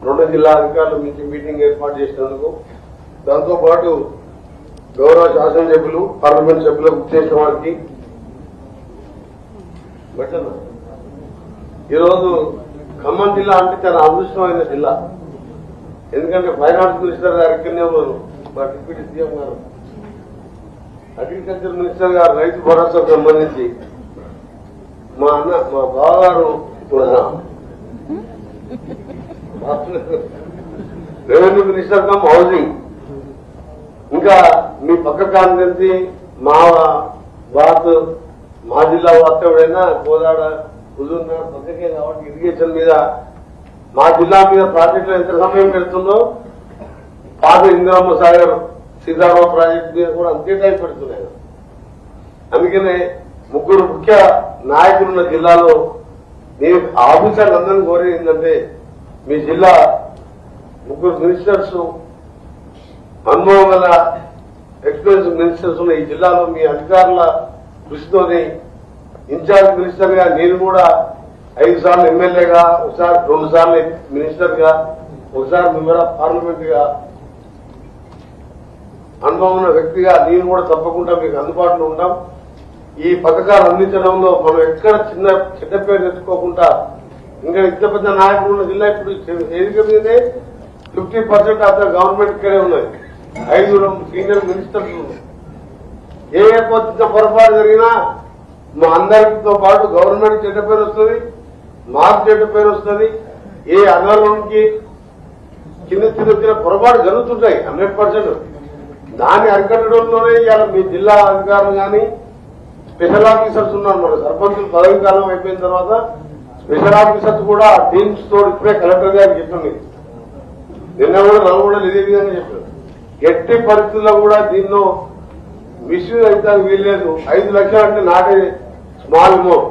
2 జిల్లా అధికారుల మీటింగ్ ఏర్పాటు చేసినందుకు, దాంతోపాటు గౌరవ శాసనసభ్యులు పార్లమెంట్ సభ్యులకు చేసిన వారికి ఈరోజు ఖమ్మం జిల్లా అంటే చాలా అదృష్టమైన జిల్లా. ఎందుకంటే ఫైనాన్స్ మినిస్టర్ గారు ఇక్కడనే ఉన్నారు, మా డిప్యూటీ సీఎం గారు, అగ్రికల్చర్ మినిస్టర్ గారు రైతు భరోసాకు సంబంధించి మా బావగారు రెవెన్యూ మినిస్టర్ కమ్ హౌసింగ్, ఇంకా మీ పక్క కాన్స్టిట్యున్సీ మా బాత్, మా జిల్లా వాస్తవుడైనా కోదాడ హుజూర్ నగర్ పక్కకే కాబట్టి ఇరిగేషన్ మీద మా జిల్లా మీద ప్రాజెక్టులో ఎంత సమయం పెడుతుందో పాత ఇందిరమ్మ సాగర్ సీతారామ ప్రాజెక్టు మీద కూడా అంతే టైం పెడుతున్నాయి. అందుకనే 3 ముఖ్య నాయకులున్న జిల్లాలో నేను ఆఫీసర్లు అందరినీ కోరేది ఏంటంటే, మీ జిల్లా 3 మినిస్టర్స్, అనుభవం గల ఎక్స్పీరియన్స్ మినిస్టర్స్ ఉన్న ఈ జిల్లాలో మీ అధికారుల కృషితోనే ఇన్ఛార్జ్ మినిస్టర్ గా నేను కూడా 5 సార్లు ఎమ్మెల్యేగా, ఒకసారి 2 సార్లు మినిస్టర్ గా, ఒకసారి మెంబర్ ఆఫ్ పార్లమెంట్ గా అనుభవం ఉన్న వ్యక్తిగా నేను కూడా తప్పకుండా మీకు అందుబాటులో ఉంటాం. ఈ పథకాలు అందించడంలో మనం ఎక్కడ చెడ్డ పేరు తెచ్చుకోకుండా, ఇంకా ఇంత పెద్ద నాయకులు ఉన్న జిల్లా ఇప్పుడు వేదిక మీదే 50% ఆఫ్ ద గవర్నమెంట్ ఇక్కడే ఉన్నది. 5 సీనియర్ మినిస్టర్స్ ఏ కొత్త పొరపాటు జరిగినా మా అందరితో పాటు గవర్నమెంట్ చెడ్డ పేరు వస్తుంది, మాకు చెడ్డ పేరు వస్తుంది. ఏ అధికారులకి చిన్న పొరపాటు జరుగుతుంటాయి 100%. దాన్ని అరికట్టడంలోనే ఇవాళ మీ జిల్లా అధికారులు కానీ స్పెషల్ ఆఫీసర్స్ ఉన్నారు. మన సర్పంచులు పదవి కాలం అయిపోయిన తర్వాత స్పెషల్ ఆఫీసర్స్ కూడా టీమ్స్ తోడు ఇప్పుడే కలెక్టర్ గారికి చెప్పింది. నిన్న కూడా నల్గొండ ఇదే విధంగా చెప్పారు. ఎట్టి పరిస్థితుల్లో కూడా దీనిలో మిస్యూజ్ అయితే వీల్లేదు. 5 లక్షలు అంటే నాటే స్మాల్ అమౌంట్.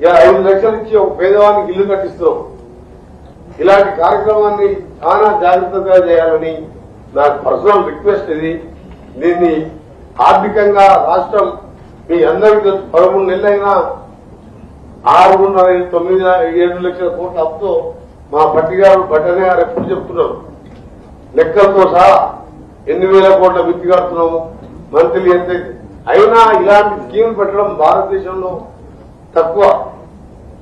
ఇలా 5 లక్షలు ఇచ్చి ఒక పేదవానికి ఇల్లు కట్టిస్తున్నాం. ఇలాంటి కార్యక్రమాన్ని చాలా జాగ్రత్తగా చేయాలని నాకు పర్సనల్ రిక్వెస్ట్. ఇది దీన్ని ఆర్థికంగా రాష్ట్రం మీ అందరికీ 13 నెలలైనా 6.5-9-7 లక్షల కోట్ల అప్పుతో మా పట్టి గారు బట్టనే గారు ఎప్పుడు చెప్తున్నారు, లెక్కలతో సహా ఎన్ని వేల కోట్ల విత్తి కడుతున్నాము, మంత్లీ ఎంత. అయినా ఇలాంటి స్కీమ్ పెట్టడం భారతదేశంలో తక్కువ.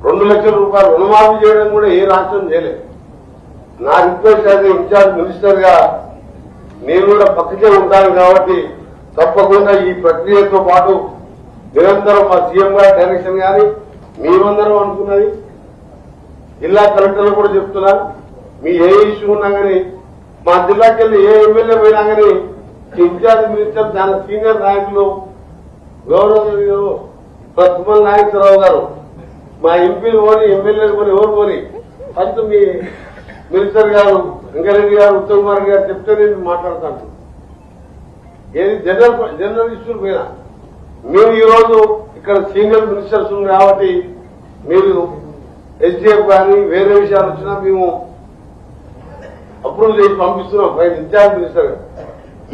2 లక్షల రూపాయలు రుణమాఫీ చేయడం కూడా ఏ రాష్ట్రం చేయలేదు. నా రిక్వెస్ట్ అయితే ఇన్ఛార్జ్ మినిస్టర్ గా నేను కూడా పక్కకే ఉంటాను కాబట్టి తప్పకుండా ఈ ప్రక్రియతో పాటు నిరంతరం మా సీఎం గారి డైరెక్షన్ కానీ మేమందరం అనుకున్నది, జిల్లా కలెక్టర్లు కూడా చెప్తున్నారు, మీ ఏ ఇష్యూ ఉన్నా కానీ మా జిల్లాకి వెళ్ళి ఏ ఎమ్మెల్యే పోయినా కానీ ఇన్ఛార్జ్ మినిస్టర్ దాని సీనియర్ నాయకులు గౌరవ తుమ్మల నాగేశ్వరరావు గారు, మా ఎంపీలు పోని ఎమ్మెల్యేలు పోని ఎవరు పోని ఫస్ట్ మీ మినిస్టర్ గారు వెంకరెడ్డి గారు, ఉత్తమ్ కుమార్ గారు చెప్తే నేను మాట్లాడతాను. ఏది జనరల్ ఇష్యూలు పోయినా మేము ఈరోజు ఇక్కడ సీనియర్ మినిస్టర్స్ ఉంది కాబట్టి మీరు ఎస్డిఎఫ్ కానీ వేరే విషయాలు వచ్చినా మేము అప్రూవ్ చేసి పంపిస్తున్నాం పైన ఇన్ఛార్జ్ మినిస్టర్.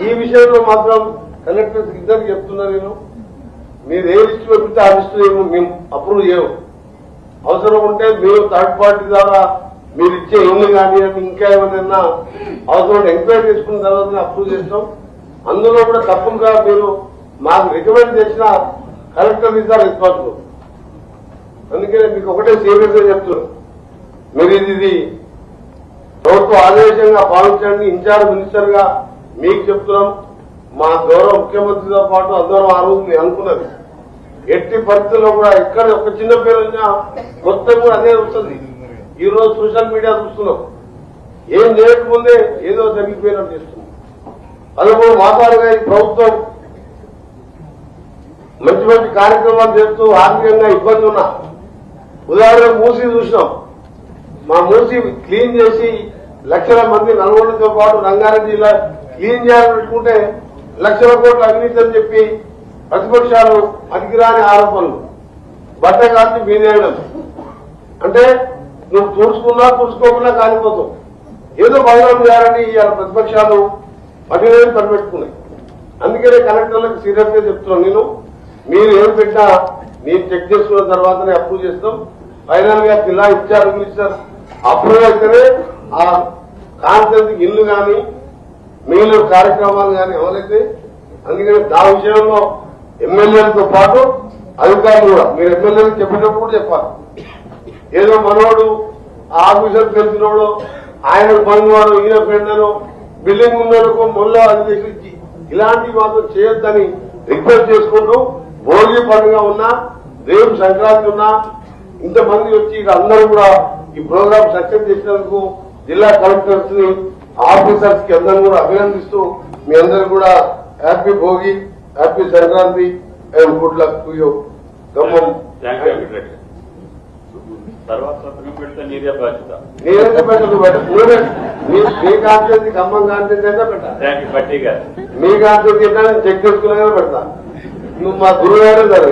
ఈ విషయంలో మాత్రం కలెక్టర్స్ ఇద్దరికి చెప్తున్నా నేను, మీరు ఏ లిస్టు పెడితే ఆ లిస్టు మేము అప్రూవ్ చేయము. అవసరం ఉంటే మీరు థర్డ్ పార్టీ ద్వారా మీరు ఇచ్చే ఇల్లు కానీ ఇంకా ఏమైనా అవసరం ఎంక్వైరీ చేసుకున్న తర్వాత అప్రూవ్ చేస్తాం. అందులో కూడా తప్పుగా మీరు మాకు రికమెండ్ చేసిన కలెక్టర్ ఇస్ ద రెస్పాన్సిబుల్. అందుకనే మీకు ఒకటే సీరియస్ గా చెప్తున్నాను, మీరు ఇది ప్రభుత్వ ఆదేశంగా పాలించండి. ఇన్ఛార్జ్ మినిస్టర్ గా మీకు చెప్తున్నాం. మా గౌరవ ముఖ్యమంత్రితో పాటు అందరం ఆ రోజు మీరు అనుకున్నది, ఎట్టి పరిస్థితుల్లో కూడా ఎక్కడ ఒక చిన్న పేరు వచ్చినా మొత్తం కూడా అదే వస్తుంది. ఈ రోజు సోషల్ మీడియా చూస్తున్నాం, ఏం చేయకముందే ఏదో జరిగిపోయినట్టు చేస్తుంది. అందులో మాట్లాడగా ఈ ప్రభుత్వం మంచి మంచి కార్యక్రమాలు చేస్తూ ఆర్థికంగా ఇబ్బంది ఉన్నా, ఉదాహరణ మూసి చూసినాం. మా మూసి క్లీన్ చేసి లక్షల మంది నల్గొండతో పాటు రంగారెడ్డి జిల్లా క్లీన్ చేయాలని పెట్టుకుంటే లక్షల కోట్ల అవినీతి అని చెప్పి ప్రతిపక్షాలు అతికిరాని ఆరోపణలు బట్ట కాల్చి మీదేయడం. అంటే నువ్వు తుడుచుకోకుండా కాలిపోతావు. ఏదో బదనాలు చేయాలని ఇవాళ ప్రతిపక్షాలు అభినయం పనిపెట్టుకున్నాయి. అందుకనే కలెక్టర్లకు సీరియస్ గా చెప్తున్నాను నేను, మీరు ఏం పెట్టినా మీరు చెక్ చేసుకున్న తర్వాతనే అప్రూవ్ చేస్తాం. ఫైనల్ గా జిల్లా ఇన్ఛార్జ్ మినిస్టర్ అప్రూవ్ అయితేనే ఆ కాన్ఫరెన్స్ ఇల్లు కానీ మిగిలిన కార్యక్రమాలు కానీ అమలైతే అందుకని ఆ విషయంలో ఎమ్మెల్యేలతో పాటు అధికారులు కూడా మీరు ఎమ్మెల్యేలకు చెప్పేటప్పుడు కూడా చెప్పాలి. ఏదో మనోడు ఆఫీసర్ తెలిసినోడు ఆయనకు బంధువాడు ఈయన ఫ్రెండ్ను బిల్డింగ్ ఉన్నందుకు మొన్న అది తెచ్చి ఇలాంటివి మాత్రం చేయొద్దని రిక్వెస్ట్ చేసుకుంటూ భోగి పండుగ ఉన్నా రేపు సంక్రాంతి ఉన్నా ఇంతమంది వచ్చి ఇక అందరూ కూడా ఈ ప్రోగ్రామ్ సక్సెస్ చేసినందుకు జిల్లా కలెక్టర్స్ ని ఆఫీసర్స్ కి అందరూ కూడా అభినందిస్తూ మీ అందరూ కూడా happy Bhogi happy Sankranti and good luck to you. Khammam నీరే పెట్టదు మీ కాన్ఫరెన్స్ ఖమ్మం కాన్ఫరెన్స్ అయితే పెట్టాలి. బట్టి మీ కాన్ఫరెన్స్ చెక్ చేసుకునే పెడతా. నువ్వు మా గురువు గారే సరే